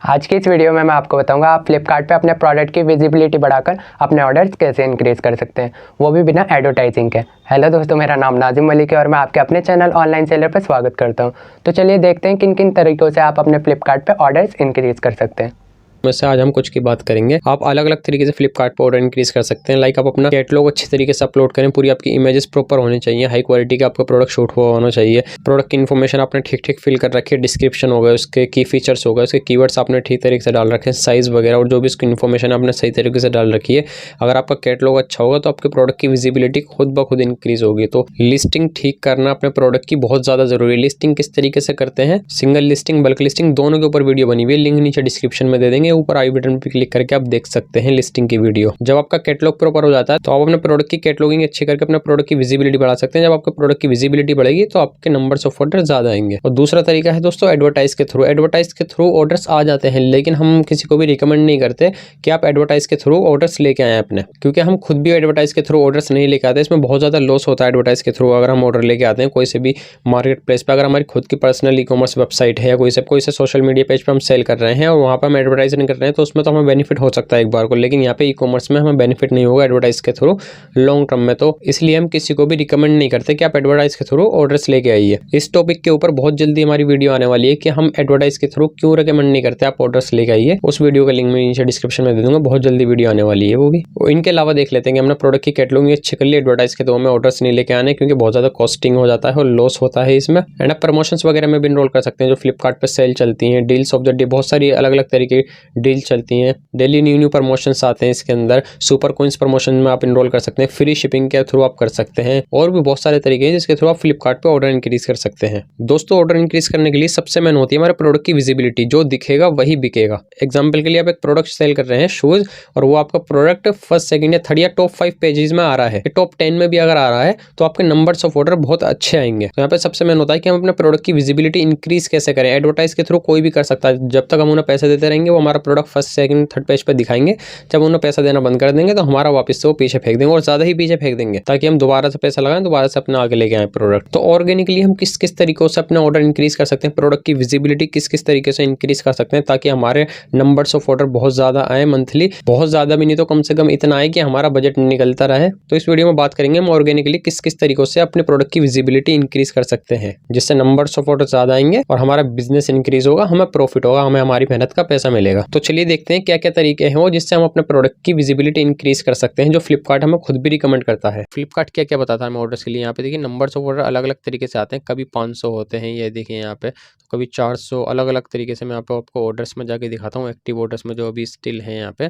आज की इस वीडियो में मैं आपको बताऊंगा आप फ्लिपकार्ट पे अपने प्रोडक्ट की विजिबिलिटी बढ़ाकर अपने ऑर्डर्स कैसे इंक्रीज़ कर सकते हैं, वो भी बिना एडवर्टाइजिंग के। हेलो दोस्तों, मेरा नाम नाजिम मलिक है और मैं आपके अपने चैनल ऑनलाइन सेलर पर स्वागत करता हूं। तो चलिए देखते हैं किन किन तरीक़ों से आप अपने फ्लिपकार्ट पे ऑर्डर्स इंक्रीज़ कर सकते हैं। में से आज हम कुछ की बात करेंगे। आप अलग अलग तरीके से फ्लिपकार्ट पर ऑर्डर इंक्रीज कर सकते हैं। लाइक आप अपना कैटलॉग अच्छे तरीके से अपलोड करें, पूरी आपकी इमेजेस प्रॉपर होनी चाहिए, हाई क्वालिटी का आपका प्रोडक्ट शूट हुआ होना चाहिए, प्रोडक्ट की इन्फॉर्मेशन आपने ठीक ठीक फिल कर रखी है, डिस्क्रिप्शन हो गया, उसके की फीचर्स हो गए, उसके कीवर्ड्स आपने ठीक तरीके से डाल रखे हैं, साइज वगैरह और जो भी उसकी इन्फॉर्मेशन आपने सही तरीके से डाल रखी है। अगर आपका कैटलॉग अच्छा होगा तो आपके प्रोडक्ट की विजिबिलिटी खुद ब खुद इंक्रीज होगी। तो लिस्टिंग ठीक करना अपने प्रोडक्ट की बहुत ज़्यादा जरूरी है। लिस्टिंग किस तरीके से करते हैं, सिंगल लिस्टिंग, बल्क लिस्टिंग, दोनों के ऊपर वीडियो बनी हुई है, लिंक नीचे डिस्क्रिप्शन में दे देंगे, ऊपर आई बटन क्लिक करके आप देख सकते हैं लिस्टिंग की वीडियो। जब आपका कैटलॉग प्रॉपर हो जाता है तो आप अपने प्रोडक्ट की कैटलॉगिंग अच्छी करके अपने प्रोडक्ट की विजिबिलिटी बढ़ा सकते हैं। जब आपके प्रोडक्ट की विजिबिलिटी बढ़ेगी तो आपके नंबर्स ऑफ ऑर्डर ज्यादा आएंगे। और दूसरा तरीका है दोस्तों एडवर्टाइज के थ्रू। एडवर्टाइज के थ्रू ऑर्डर्स आ जाते हैं, लेकिन हम किसी को भी रिकमेंड नहीं करते कि आप एडवर्टाइज के थ्रू ऑर्डर्स लेके आए अपने, क्योंकि हम खुद भी एडवर्टाइज के थ्रू ऑर्डर्स नहीं लेके आते। इसमें बहुत ज्यादा लॉस होता है एडवर्टाइज के थ्रू। अगर हम ऑर्डर लेके आते हैं कोई से भी मार्केट प्लेस पर, अगर हमारी खुद की पर्सनल ई कॉमर्स वेबसाइट है या कोई से सोशल मीडिया पेज पर हम सेल कर रहे हैं और वहाँ पर हम एडवर्टाइज नहीं कर रहे हैं, तो उसमें तो हमें बेनिफिट हो सकता है एक बार को, लेकिन यहाँ पे ई कॉमर्स में हमें बेनिफिट नहीं होगा एडवर्टाइज के थ्रू लॉन्ग टर्म में। तो इसलिए हम किसी को भी रिकमेंड नहीं करते कि आप एडवर्टाइज के थ्रू ऑर्डर्स लेके आइए। इस टॉपिक के ऊपर बहुत जल्दी हमारी वीडियो आने वाली है कि हम एडवर्टाइज के थ्रू क्यों रिकमेंड नहीं करते आप ऑर्डर्स लेके आइए। उस वीडियो का लिंक मैं नीचे डिस्क्रिप्शन में दे दूंगा, बहुत जल्दी वीडियो आने वाली है वो भी। इनके अलावा देख लेते हैं कि हमने प्रोडक्ट की कैटलॉगिंग अच्छी कर ली, एडवर्टाइज के थ्रू में ऑर्डर्स नहीं लेके आने, क्योंकि बहुत ज्यादा कॉस्टिंग हो जाता है और लॉस होता है इसमें। एंड आप प्रमोशंस वगैरह में भी इनरोल कर सकते हैं, जो फ्लिपकार्ट पर सेल चलती हैं, डील्स ऑफ द डे, बहुत सारी अलग अलग तरीके की डील चलती हैं, डेली न्यू न्यू प्रमोशंस आते हैं इसके अंदर। सुपर कोइंस प्रमोशन में आप इनरोल कर सकते हैं, फ्री शिपिंग के थ्रू आप कर सकते हैं, और भी बहुत सारे तरीके हैं जिसके थ्रू आप फ्लिपकार्ट पे ऑर्डर इंक्रीज कर सकते हैं। दोस्तों ऑर्डर इंक्रीज करने के लिए सबसे मेन होती है हमारे प्रोडक्ट की विजिबिलिटी। जो दिखेगा वही बिकेगा। एग्जाम्पल के लिए आप एक प्रोडक्ट सेल कर रहे हैं शूज, और वो आपका प्रोडक्ट फर्स्ट सेकंड या थर्ड या टॉप 5 पेजेस में आ रहा है, टॉप 10 में भी अगर आ रहा है, तो आपके नंबर्स ऑफ ऑर्डर बहुत अच्छे आएंगे। तो यहाँ पे सबसे मेन होता है कि हम अपने प्रोडक्ट की विजिबिलिटी इंक्रीज कैसे करें। एडवर्टाइज के थ्रू कोई भी कर सकता है, जब तक हम उन्हें पैसे देते रहेंगे वो हमारा product first second third page पर दिखाएंगे। जब उन्हें पैसा देना बंद कर देंगे तो हमारा वापस से वो पीछे फेंक देंगे, और ज्यादा ही पीछे फेंक देंगे, ताकि हम दोबारा से पैसा लगाएं, दोबारा से अपने आगे लेके आए प्रोडक्ट। तो ऑर्गेनिकली हम किस किस तरीकों से अपने ऑर्डर इंक्रीज कर सकते हैं, प्रोडक्ट की विजिबिलिटी किस किस तरीके से इंक्रीज कर सकते हैं, ताकि हमारे नंबर्स ऑफ ऑर्डर बहुत ज्यादा आए मंथली, बहुत ज्यादा भी नहीं तो कम से कम इतना आए कि हमारा बजट निकलता रहे। तो इस वीडियो में बात करेंगे हम ऑर्गेनिकली किस किस तरीकों से अपने प्रोडक्ट की विजिबिलिटी इंक्रीज कर सकते हैं, जिससे नंबर्स ऑफ ऑर्डर ज्यादा आएंगे और हमारा बिजनेस इंक्रीज होगा, हमें प्रॉफिट होगा, हमें हमारी मेहनत का पैसा मिलेगा। तो चलिए देखते हैं क्या क्या तरीके हैं जिससे हम अपने प्रोडक्ट की विजिबिलिटी इंक्रीज कर सकते हैं, जो फ्लिपकार्ट हमें खुद भी रिकमेंड करता है। फ्लिपकार्ट क्या क्या बताता है हमें ऑर्डर्स के लिए। यहाँ पे देखिए नंबर्स ऑफ ऑर्डर अलग अलग तरीके से आते हैं, कभी 500 होते हैं, ये देखिए यहाँ पे, तो कभी 400, अलग अलग तरीके से। मैं आपको ऑर्डर्स में जाके दिखाता हूँ, एक्टिव ऑर्डर्स में जो अभी स्टिल हैं यहाँ पे।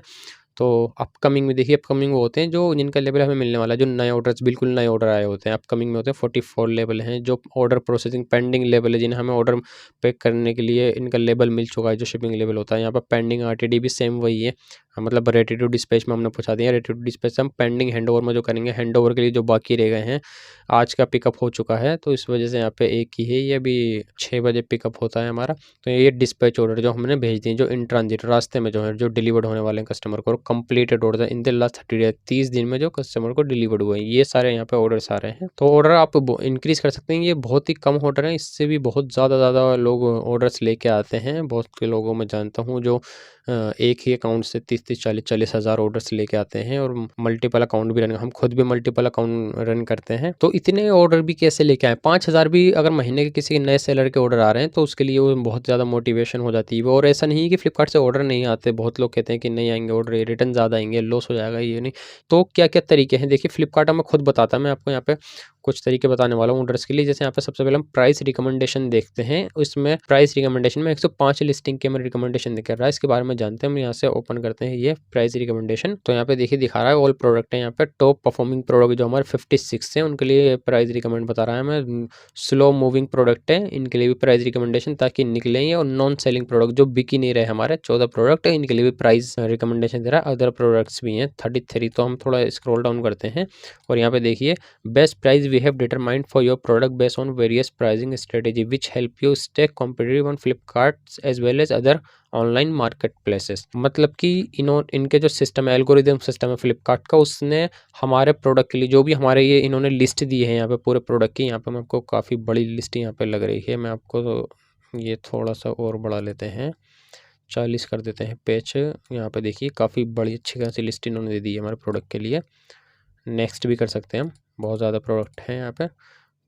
तो अपकमिंग में देखिए, अपकमिंग वो होते हैं जो जिनका लेवल हमें मिलने वाला है, जो नए ऑर्डर्स, बिल्कुल नए ऑर्डर आए होते हैं, अपकमिंग में होते हैं। 44 लेवल हैं जो ऑर्डर प्रोसेसिंग पेंडिंग लेवल है, जिन्हें हमें ऑर्डर पैक करने के लिए इनका लेवल मिल चुका है, जो शिपिंग लेवल होता है। यहाँ पर पेंडिंग आरटीडी भी सेम वही है, मतलब रेडी टू डिस्पैच में हमने पहुंचा दिया। रेडी टू डिस्पैच हम पेंडिंग हैंडओवर में जो करेंगे, हैंडओवर के लिए जो बाकी रह गए हैं, आज का पिकअप हो चुका है, तो इस वजह से यहाँ पे एक ही है, ये अभी 6 बजे पिकअप होता है हमारा। तो ये डिस्पैच ऑर्डर जो हमने भेज दिए, जो इन ट्रांजिट रास्ते में जो है, जो डिलीवर्ड होने वाले हैं कस्टमर को, completed order in the last 30 days, 30 दिन में जो कस्टमर को डिलीवर्ड हुए, ये सारे यहाँ पे ऑर्डर्स आ रहे हैं। तो ऑर्डर आप इंक्रीज कर सकते हैं, ये बहुत ही कम ऑर्डर है, इससे भी बहुत ज़्यादा लोग ऑर्डर्स लेके आते हैं। बहुत के लोगों में जानता हूँ जो एक ही अकाउंट से 30-40 हज़ार ऑर्डर्स लेके आते हैं, और मल्टीपल अकाउंट भी रन, हम खुद भी मल्टीपल अकाउंट रन करते हैं। तो इतने ऑर्डर भी कैसे लेके आए। 5,000 भी अगर महीने के किसी नए सेलर के ऑर्डर आ रहे हैं तो उसके लिए वो बहुत ज़्यादा मोटिवेशन हो जाती है। और ऐसा नहीं है कि फ्लिपकार्ट से ऑर्डर नहीं आते, बहुत लोग कहते हैं कि नहीं आएंगे ऑर्डर, रिटर्न ज़्यादा आएंगे, लॉस हो जाएगा, ये नहीं। तो क्या क्या तरीके हैं देखिए, फ्लिपकार्ट हमें खुद बताता है। मैं आपको यहाँ पे कुछ तरीके बताने वाला हूँ ऑर्डर्स के लिए। जैसे यहाँ पे सबसे पहले हम प्राइस रिकमेंडेशन देखते हैं, उसमें प्राइस रिकमेंडेशन में 105 लिस्टिंग के हमें रिकमेंडेशन दिख रहा है, इसके बारे में जानते हैं हम। यहाँ से ओपन करते हैं ये प्राइस रिकमेंडेशन, तो यहाँ पे देखिए दिखा रहा है ऑल प्रोडक्ट है। यहाँ पे टॉप परफॉर्मिंग प्रोडक्ट जो हमारे 56 है उनके लिए प्राइस रिकमेंड बता रहा है हमें। स्लो मूविंग प्रोडक्ट है, इनके लिए भी प्राइस रिकमेंडेशन ताकि निकलेंगे। और नॉन सेलिंग प्रोडक्ट जो बिक ही नहीं रहे हमारे 14 प्रोडक्ट है, इनके लिए भी प्राइस रिकमेंडेशन दे रहा है। अदर प्रोडक्ट्स भी हैं 33। तो हम थोड़ा स्क्रॉल डाउन करते हैं और यहाँ पे देखिए best price we have determined for your product based on various pricing strategy which help you stay competitive on Flipkart as well as other online market places. मतलब कि इनके जो सिस्टम है, एल्गोरिदम सिस्टम है फ्लिपकार्ट का, उसने हमारे प्रोडक्ट के लिए जो भी हमारे ये इन्होंने लिस्ट दी है यहाँ पे पूरे प्रोडक्ट की, यहाँ पे मैं आपको काफ़ी बड़ी लिस्ट यहाँ पे लग रही है। मैं आपको ये थोड़ा सा और बढ़ा लेते हैं 40 कर देते हैं पेज। यहाँ पे देखिए काफ़ी बड़ी अच्छी खासी लिस्ट इन्होंने दे दी है हमारे प्रोडक्ट के लिए। नेक्स्ट भी कर सकते हैं हम, बहुत ज़्यादा प्रोडक्ट हैं यहाँ पे।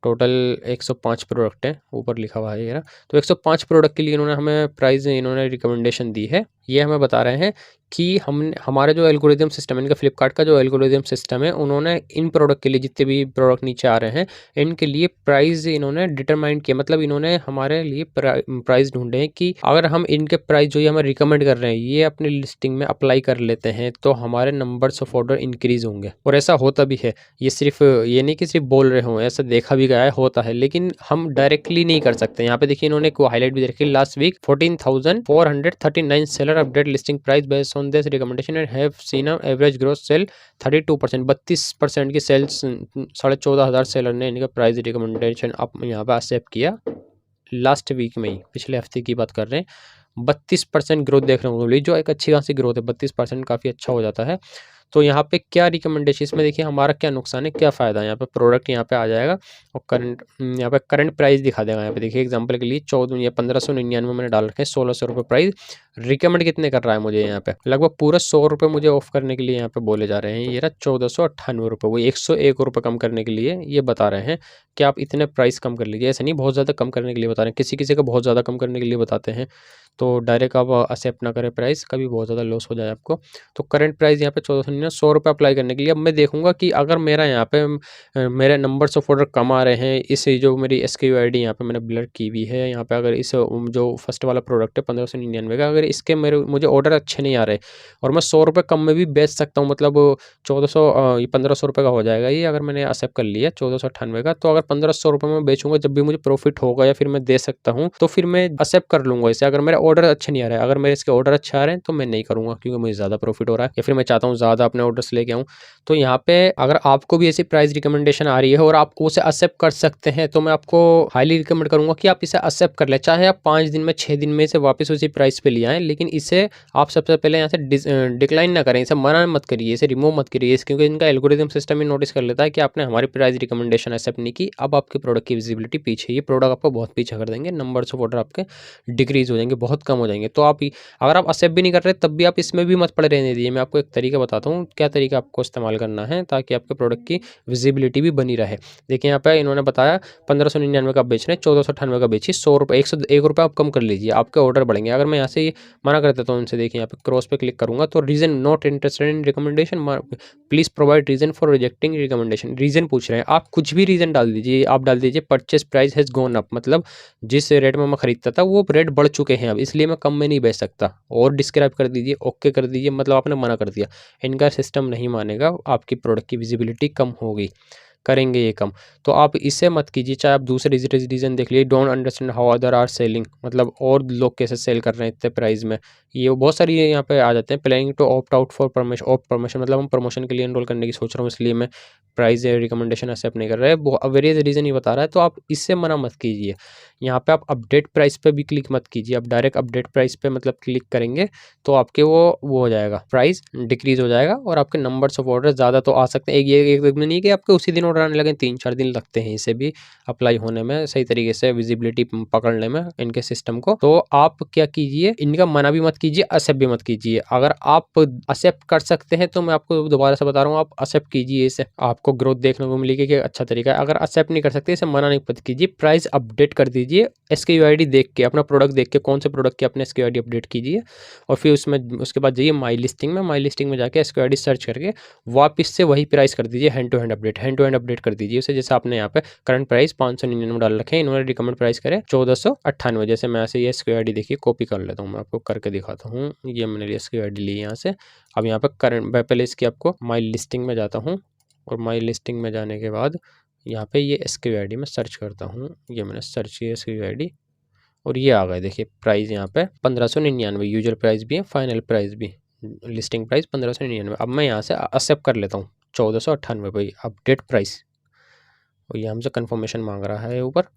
टोटल 105 प्रोडक्ट हैं, ऊपर लिखा हुआ है ये रहा। तो 105 प्रोडक्ट के लिए इन्होंने हमें प्राइस, इन्होंने रिकमेंडेशन दी है। ये हमें बता रहे हैं कि हमारा जो एल्गोरिदम सिस्टम है, इनका फ्लिपकार्ट का जो एल्गोरिदम सिस्टम है, उन्होंने इन प्रोडक्ट के लिए जितने भी प्रोडक्ट नीचे आ रहे हैं इनके लिए प्राइस इन्होंने डिटरमाइन किया। मतलब इन्होंने हमारे लिए प्राइस ढूंढे हैं कि अगर हम इनके प्राइस जो ये हमें रिकमेंड कर रहे हैं ये अपनी लिस्टिंग में अप्लाई कर लेते हैं तो हमारे नंबर्स ऑफ ऑर्डर इंक्रीज होंगे। और ऐसा होता भी है, ये सिर्फ ये नहीं कि सिर्फ बोल रहे हों, ऐसा देखा भी गया है, होता है, लेकिन हम डायरेक्टली नहीं कर सकते। यहाँ पे देखिए इन्होंने एक हाईलाइट भी रखी, last week 14,439 seller update listing price based on this recommendation and have seen average growth sale 32%। 32% की सेल्स, 14,500 सेलर ने इनका प्राइस रिकमेंडेशन अब यहाँ पे एक्सेप्ट किया लास्ट वीक में ही, पिछले हफ्ते की बात कर रहे हैं। 32% ग्रोथ देखने को मिली, जो एक अच्छी खासी ग्रोथ है। 32% काफ़ी अच्छा हो जाता है। तो यहाँ पे क्या रिकमेंडेशन, इसमें देखिए हमारा क्या नुकसान है, क्या फ़ायदा है। यहाँ पे प्रोडक्ट यहाँ पे आ जाएगा और करंट, यहाँ पे करंट प्राइस दिखा देगा। यहाँ पे देखिए एग्जांपल के लिए 14 या 1599 मैंने डाल रखे हैं, 1600 रुपये प्राइस। रिकमेंड कितने कर रहा है मुझे, यहाँ पे लगभग पूरा 100 रुपये मुझे ऑफ करने के लिए यहाँ पे बोले जा रहे हैं। ये रहा 1498 रुपये, वो 101 रुपये कम करने के लिए ये बता रहे हैं कि आप इतने प्राइस कम कर लीजिए। ऐसा नहीं बहुत ज़्यादा कम करने के लिए बता रहे हैं, किसी किसी को बहुत ज़्यादा कम करने के लिए बताते हैं। तो डायरेक्ट आप एक्सेप्ट ना करें प्राइस, कभी बहुत ज़्यादा लॉस हो जाए आपको। तो करंट प्राइस यहाँ पे 1499, 100 रुपये अप्लाई करने के लिए। अब मैं देखूंगा कि अगर मेरा यहाँ पे मेरे नंबर्स ऑफ ऑर्डर कम आ रहे हैं, इस जो मेरी SKU ID यहाँ पे मैंने ब्लर की हुई है, यहाँ पे अगर इस जो फर्स्ट वाला प्रोडक्ट है 1599 का, अगर इसके मुझे ऑर्डर अच्छे नहीं आ रहे और मैं 100 रुपये कम में भी बेच सकता हूँ, मतलब 1500 रुपये का हो जाएगा ये, अगर मैंने एक्सेप्ट कर लिया 1498 का। तो अगर 1500 रुपये में बेचूंगा, जब भी मुझे प्रॉफिट होगा या फिर मैं दे सकता हूँ, तो फिर मैं एक्सेप्ट कर लूंगा इसे। अगर मेरा ऑर्डर अच्छे नहीं आ रहा है, अगर मेरे इसके ऑर्डर अच्छे आ रहे हैं तो मैं नहीं करूँगा, क्योंकि मुझे ज़्यादा प्रॉफिट हो रहा है या फिर मैं चाहता हूँ ज़्यादा अपने ऑर्डर्स लेके आऊँ। तो यहाँ पे अगर आपको भी ऐसी प्राइस रिकमेंडेशन आ रही है और आप उसे एक्सेप्ट कर सकते हैं, तो मैं आपको हाईली रिकमेंड करूँगा कि आप इसे एक्सेप्ट कर लें। चाहे आप 5 दिन में 6 दिन में इसे वापस उसी प्राइस पे ले आएँ, लेकिन इसे आप सबसे पहले यहाँ से डिक्लाइन ना करें, इसे मना मत करिए, इसे रिमूव मत करिए, क्योंकि इनका एल्गोरिथम सिस्टम ही नोटिस कर लेता है कि आपने हमारी प्राइस रिकमेंडेशन एक्सेप्ट नहीं की। अब आपके प्रोडक्ट की विजिबिलिटी पीछे, ये प्रोडक्ट आपको बहुत पीछे कर देंगे, नंबर्स ऑफ ऑर्डर आपके डिक्रीज हो जाएंगे, बहुत कम हो जाएंगे। तो आप अगर आप एक्सेप्ट भी नहीं कर रहे तब भी आप इसमें भी मत पड़े रहने दीजिए। मैं आपको एक तरीका बताता हूँ, क्या तरीका आपको इस्तेमाल करना है ताकि आपके प्रोडक्ट की विजिबिलिटी भी बनी रहे। देखिए यहाँ पे इन्होंने बताया 1599 का आप बेच रहे हैं, 1498 का बेचिए, 100 रुपये, 101 रुपये आप कम कर लीजिए, आपके ऑर्डर बढ़ेंगे। अगर मैं यहाँ से मना कर देता हूँ इनसे, देखिए यहाँ पे क्रॉस पे क्लिक करूँगा तो reason not interested in recommendation, please provide reason for rejecting recommendation. Reason पूछ रहे हैं, आप कुछ भी रीजन डाल दीजिए। आप डाल दीजिए purchase price has gone up, मतलब जिस रेट में मैं खरीदता था वो रेट बढ़ चुके हैं अब, इसलिए मैं कम में नहीं बेच सकता। और डिस्क्राइब कर दीजिए, ओके कर दीजिए, मतलब आपने मना कर दिया। इनका सिस्टम नहीं मानेगा, आपकी प्रोडक्ट की विजिबिलिटी कम होगी, करेंगे ये कम। तो आप इसे मत कीजिए। चाहे आप दूसरे रीजन देख लीजिए, don't understand how other are selling, मतलब और लोग कैसे सेल कर रहे हैं इतने प्राइस में, ये बहुत सारी यहाँ पे आ जाते हैं। Planning to opt out for promotion, मतलब हम प्रमोशन के लिए एनरोल करने की सोच रहा हूँ, इसलिए मैं प्राइस रिकमेंडेशन एक्सेप्ट नहीं कर रहा है। वेरियस रीज़न ही बता रहा है, तो आप इससे मना मत कीजिए। यहाँ पे आप अपडेट प्राइस पे भी क्लिक मत कीजिए। आप डायरेक्ट अपडेट प्राइस पे मतलब क्लिक करेंगे तो आपके वो हो जाएगा, प्राइस डिक्रीज हो जाएगा और आपके नंबर्स ऑफ ऑर्डर ज़्यादा तो आ सकते हैं। एक दिन में नहीं कि आपके उसी दिन ऑर्डर आने लगे, 3-4 दिन लगते हैं इसे भी अप्लाई होने में, सही तरीके से विजिबिलिटी पकड़ने में इनके सिस्टम को। तो आप क्या कीजिए, इनका मना भी मत कीजिए, एक्सेप्ट भी मत कीजिए। अगर आप एक्सेप्ट कर सकते हैं तो मैं आपको दोबारा से बता रहा हूँ, आप एक्सेप्ट कीजिए, इसे आपको ग्रोथ देखने को मिलेगी कि अच्छा तरीका है। अगर एक्सेप्ट नहीं कर सकते, इसे मना नहीं मत कीजिए, प्राइस अपडेट कर दीजिए। SKU ID देख के, अपना प्रोडक्ट देख के, कौन से प्रोडक्ट की अपने SKU ID अपडेट कीजिए और फिर उसके बाद जाइए माई लिस्टिंग में जाके SKU ID सर्च करके वापस से वही प्राइस कर दीजिए, हैंड टू हैंड अपडेट कर दीजिए उसे। जैसे आपने यहाँ पे करंट प्राइस 599 डाल रखे हैं, इन्होंने रिकमेंड प्राइस करे 1498। जैसे मैं ऐसे ये SKU ID देखिए कॉपी कर लेता हूँ, मैं आपको करके दिखाता हूँ। ये मैंने SKU ID ली यहाँ से। अब यहाँ पे करंट, पहले इसकी आपको माई लिस्टिंग में जाता हूँ और माई लिस्टिंग में जाने के बाद यहाँ पे ये SKU ID में सर्च करता हूँ। ये मैंने सर्च किया SKU ID और ये आ गए। देखिए प्राइस यहाँ पे 1599, यूजुअल प्राइस भी है, फाइनल प्राइस भी, लिस्टिंग प्राइस 1599। अब मैं यहाँ से एक्सेप्ट कर लेता हूँ 1498 भाई, अपडेट प्राइस, और ये हमसे कंफर्मेशन मांग रहा है ऊपर।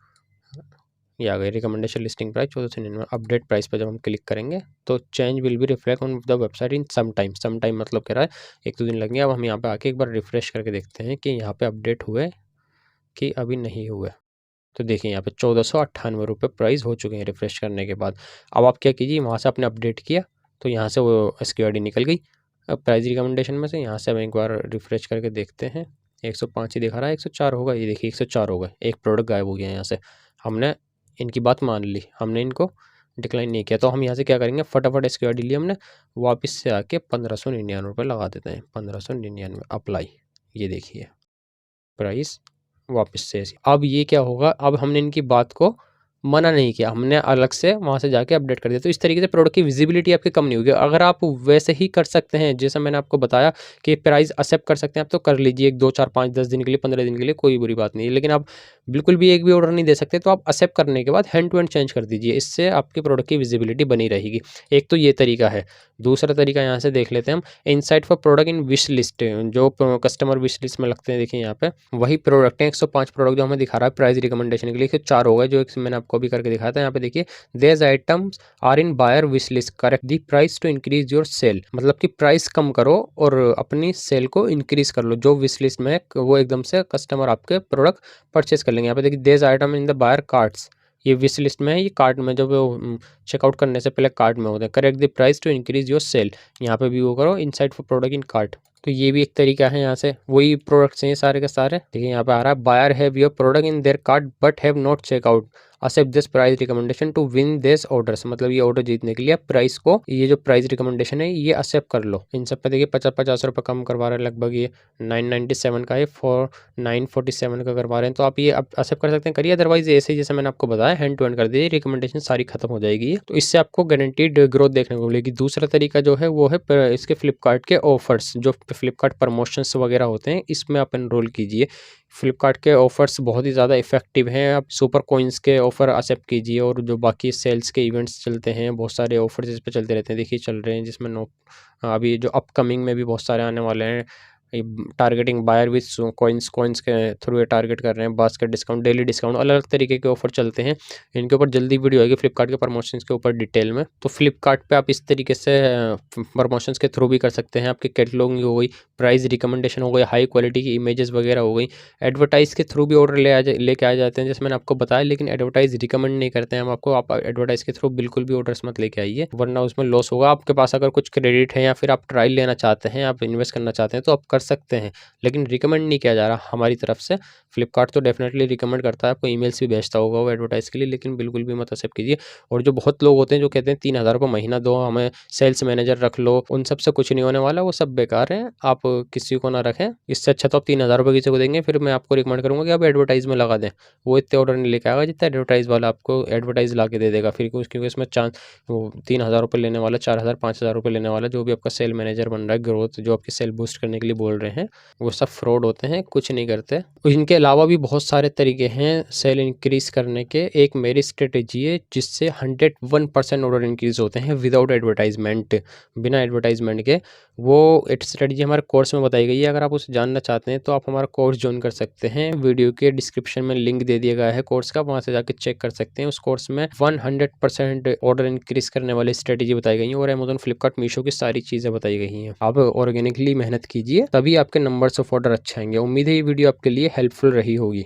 ये आ गई recommendation listing price 1499। Update price पर जब हम क्लिक करेंगे तो change will be reflect on the website in some time मतलब कह रहा है 1-2 दिन लगेंगे। अब हम यहाँ पे आके एक बार रिफ्रेश करके देखते हैं कि यहाँ पे अपडेट हुए कि अभी नहीं हुए। तो देखिए यहाँ पे 1498 रुपये प्राइस हो चुके हैं रिफ्रेश करने के बाद। अब आप क्या कीजिए, वहाँ से आपने अपडेट किया तो यहाँ से वो SQRD निकल गई। अब प्राइस रिकमेंडेशन में से यहाँ से हम एक बार रिफ्रेश करके देखते हैं। 105 ही दिखा रहा है, 104 होगा, ये देखिए 104 होगा। एक प्रोडक्ट गायब हो गया यहाँ से। हमने इनकी बात मान ली, हमने इनको डिक्लाइन नहीं किया। तो हम यहाँ से क्या करेंगे, फटाफट SQRD लिए हमने, वापस से आके 1599 रुपये लगा देते हैं। 1599 अप्लाई, ये देखिए प्राइस वापस से ऐसी। अब ये क्या होगा, अब हमने इनकी बात को मना नहीं किया, हमने अलग से वहाँ से जाके अपडेट कर दिया। तो इस तरीके से प्रोडक्ट की विजिबिलिटी आपकी कम नहीं होगी। अगर आप वैसे ही कर सकते हैं जैसा मैंने आपको बताया कि प्राइस एक्सेप्ट कर सकते हैं आप, तो कर लीजिए 1 2 4 5 10 दिन के लिए, 15 दिन के लिए, कोई बुरी बात नहीं है। लेकिन आप बिल्कुल भी एक भी ऑर्डर नहीं दे सकते, तो आप एक्सेप्ट करने के बाद हैंड टू हैंड चेंज कर दीजिए। इससे आपकी प्रोडक्ट की विजिबिलिटी बनी रहेगी। एक तो ये तरीका है। दूसरा तरीका यहाँ से देख लेते हैं हम, insight for product in wish list, जो कस्टमर विश लिस्ट में लगते हैं। देखिए यहाँ पे वही प्रोडक्ट हैं, 105 प्रोडक्ट जो हमें दिखा रहा है प्राइस रिकमेंडेशन के लिए, 104 होगा जो एक मैंने आपको अभी करके दिखाया था। यहाँ पे देखिए, their items are in buyer wish list, correct the price to increase your sale. मतलब कि प्राइस कम करो और अपनी सेल को इंक्रीज कर लो। जो विश लिस्ट में है वो एकदम से कस्टमर आपके प्रोडक्ट परचेस कर लेंगे। यहाँ पे देखिए, their item in the buyer carts, ये विश लिस्ट में है, ये कार्ट में जब चेकआउट करने से पहले कार्ट में होते हैं। Correct the price to increase your sale, यहाँ पे भी वो करो, insight for product in cart. तो ये भी एक तरीका है। यहाँ से वही प्रोडक्ट्स हैं सारे के सारे। देखिए यहाँ पे आ रहा है, buyer have your product in their cart but have not checkout, accept this price recommendation to win this orders. मतलब ये ऑर्डर जीतने के लिए प्राइस को, ये जो प्राइस रिकमेंडेशन है ये एक्सेप्ट कर लो। इन सब पे देखिए 50 रुपये कम करवा रहे हैं लगभग। ये 997 का है, 947 का करवा रहे हैं। तो आप ये अब एक्सेप्ट कर सकते हैं, करिए। अदरवाइज ऐसे ही जैसे मैंने आपको बताया हैंड टू हैंड कर दिए, रिकमेंडेशन सारी खत्म हो जाएगी। तो इससे आपको गारंटीड ग्रोथ देखने को मिलेगी। दूसरा तरीका जो है वो है इसके फ्लिपकार्ट के ऑफर्स, जो फ्लिपकार्ट प्रमोशंस वगैरह होते हैं, इसमें आप एनरोल कीजिए। फ्लिपकार्ट के ऑफर्स बहुत ही ज़्यादा इफेक्टिव हैं। आप सुपर कॉइन्स के ऑफ़र एक्सेप्ट कीजिए, और जो बाकी सेल्स के इवेंट्स चलते हैं, बहुत सारे ऑफर्स इस पे चलते रहते हैं। देखिए चल रहे हैं, जिसमें अभी जो अपकमिंग में भी बहुत सारे आने वाले हैं। टारगेटिंग बायर विथ कॉइन्स के थ्रू ये टारगेट कर रहे हैं। बास्केट डिस्काउंट, डेली डिस्काउंट, अलग अलग तरीके के ऑफर चलते हैं। इनके ऊपर जल्दी वीडियो आएगी फ्लिपकार्ट के प्रमोशंस के ऊपर डिटेल में। तो फ्लिपकार्ट पे आप इस तरीके से प्रमोशंस के थ्रू भी कर सकते हैं। आपकी कैटलॉगिंग हो गई, प्राइस रिकमेंडेशन हो गई, हाई क्वालिटी की इमेजेस वगैरह हो गई। एडवर्टाइज के थ्रू भी ऑर्डर लेके आ जाते हैं, जैसे मैंने आपको बताया। लेकिन एडवर्टाइज रिकमेंड नहीं करते हैं हम आपको। आप एडवर्टाइज के थ्रू बिल्कुल भी ऑर्डर्स मत लेके आइए, वरना उसमें लॉस होगा। आपके पास अगर कुछ क्रेडिट है या फिर आप ट्रायल लेना चाहते हैं, आप इन्वेस्ट करना चाहते हैं, तो आप कर सकते हैं, लेकिन रिकमेंड नहीं किया जा रहा हमारी तरफ से। फ्लिपकार्ट तो डेफिनेटली रिकमेंड करता है, आपको ईमेल्स भी भेजता होगा वो एडवर्टाइज के लिए, लेकिन बिल्कुल भी मत एक्सेप्ट कीजिए। और जो बहुत लोग होते हैं जो कहते हैं 3000 रुपये महीना दो, हमें सेल्स मैनेजर रख लो, उन सब से कुछ नहीं होने वाला, वो सब बेकार है। आप किसी को ना रखें। इससे अच्छा तो आप 3000 रुपये किसी को देंगे, फिर मैं आपको रिकमेंड करूँगा कि आप एडवर्टाइज में लगा दें। वो इतने ऑर्डर नहीं लेके आएगा जितना एडवर्टाइज वाला आपको एडवर्टाइज ला के दे देगा फिर, क्योंकि इसमें चांस वो 3000 रुपये लेने वाला, 4000 5000 रुपये लेने वाला, जो भी आपका सेल मैनेजर बन रहा है, ग्रोथ जो आपकी सेल बूस्ट करने के लिए बोल रहे हैं, वो सब फ्रॉड होते हैं, कुछ नहीं करते। इनके अलावा भी बहुत सारे तरीके हैं सेल इंक्रीज करने के। एक मेरी स्ट्रेटेजी है जिससे 101% ऑर्डर इंक्रीज होते हैं विदाउट एडवर्टाइजमेंट, बिना एडवर्टाइजमेंट के। वो स्ट्रेटेजी हमारे कोर्स में बताई गई है। अगर आप उसे जानना चाहते हैं तो आप हमारा कोर्स ज्वाइन कर सकते हैं। वीडियो के डिस्क्रिप्शन में लिंक दे दिया गया है कोर्स का, वहाँ से जाकर चेक कर सकते हैं। उस कोर्स में 100% ऑर्डर इंक्रीज करने वाली स्ट्रेटेजी बताई गई है, और अमेजोन, फ्लिपकार्ट, मीशो की सारी चीज़ें बताई गई हैं। आप ऑर्गेनिकली मेहनत कीजिए, तभी आपके नंबर्स ऑफ ऑर्डर अच्छे आएंगे। उम्मीद है ये वीडियो आपके लिए हेल्पफुल रही होगी।